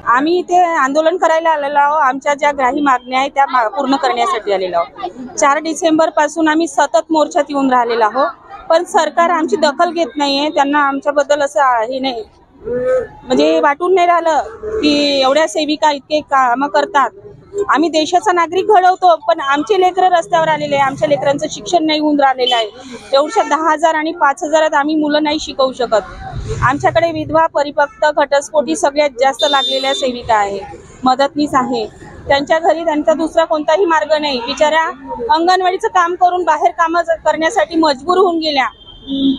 आम्ही इथे आंदोलन करायला आलेलो आहोत। आमच्या ज्या ग्राही मागण्या आहेत त्या पूर्ण करण्यासाठी आलेलो आहोत। 4 डिसेंबर पासून आम्ही सतत मोर्चात येऊन राहिलेलो आहोत, पण सरकार आमची दखल घेत नाहीये। त्यांना आमच्याबद्दल असं हे नाही, म्हणजे वाटून नाही राहिलं की एवढ्या सेविका इतके काम करतात। आम्ही देशाचा नागरिक घडवतो, पण आमचे लेकरं रस्त्यावर आलेले आहे। आमच्या लेकरांचं शिक्षण नाही होऊन राहिलेलं आहे। एवढ्या 10,000 आणि 5,000 आम्ही मुलं नाही शिकवू शकत। आमच्याकडे विधवा, परिपक्व, घटस्फोटी सगळ्यात जास्त लागलेल्या सेविका आहे, मदतनीस आहे। त्यांच्या घरी त्यांचा दुसरा कोणताही मार्ग नाही। बिचाऱ्या अंगणवाडीचं काम करून बाहेर काम करण्यासाठी मजबूर होऊन गेल्या।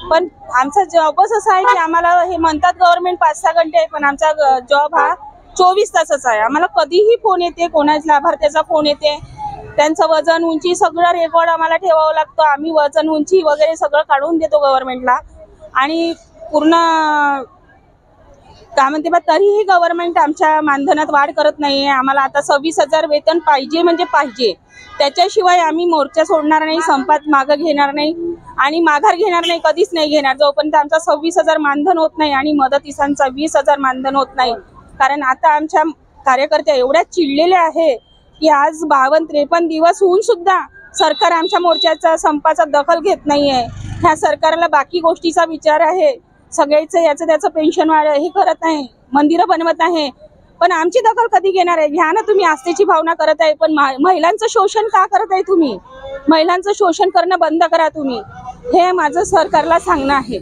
पण आमचा जॉबच असा आहे की आम्हाला हे म्हणतात गव्हर्नमेंट 5-6 घंटे आहे, पण आमचा जॉब हा 24 तासाचा आहे। आम्हाला कधीही फोन येते, कोणाच्या लाभार्थ्याचा फोन येते, त्यांचं वजन, उंची सगळं रेकॉर्ड आम्हाला ठेवावं लागतं। आम्ही वजन, उंची वगैरे सगळं काढून देतो गव्हर्नमेंटला, आणि पूर्ण काय म्हणते बा, तरीही गव्हर्नमेंट आमच्या मानधनात वाढ करत नाहीये। आम्हाला आता 26,000 वेतन पाहिजे म्हणजे पाहिजे, त्याच्याशिवाय आम्ही मोर्चा सोडणार नाही, संपात मागं घेणार नाही आणि माघार घेणार नाही, कधीच नाही घेणार जोपर्यंत आमचा 26,000 मानधन होत नाही आणि मदतीसांचा 20,000 मानधन होत नाही। कारण आता आमच्या कार्यकर्त्या एवढ्या चिडलेल्या आहे की आज 52-53 दिवस होऊन सुद्धा सरकार आमच्या मोर्चाचा, संपाचा दखल घेत नाहीये। ह्या सरकारला बाकी गोष्टीचा विचार आहे, सगळ्याचं याचं त्याचं पेन्शन वाढ हे करत आहे, मंदिरं बनवत आहे, पण आमची दखल कधी घेणार आहे? घ्या ना तुम्ही, आस्थेची भावना करत आहे, पण महिलांचं शोषण का करत आहे तुम्ही? महिलांचं शोषण करणं बंद करा तुम्ही, हे माझं सरकारला सांगणं आहे।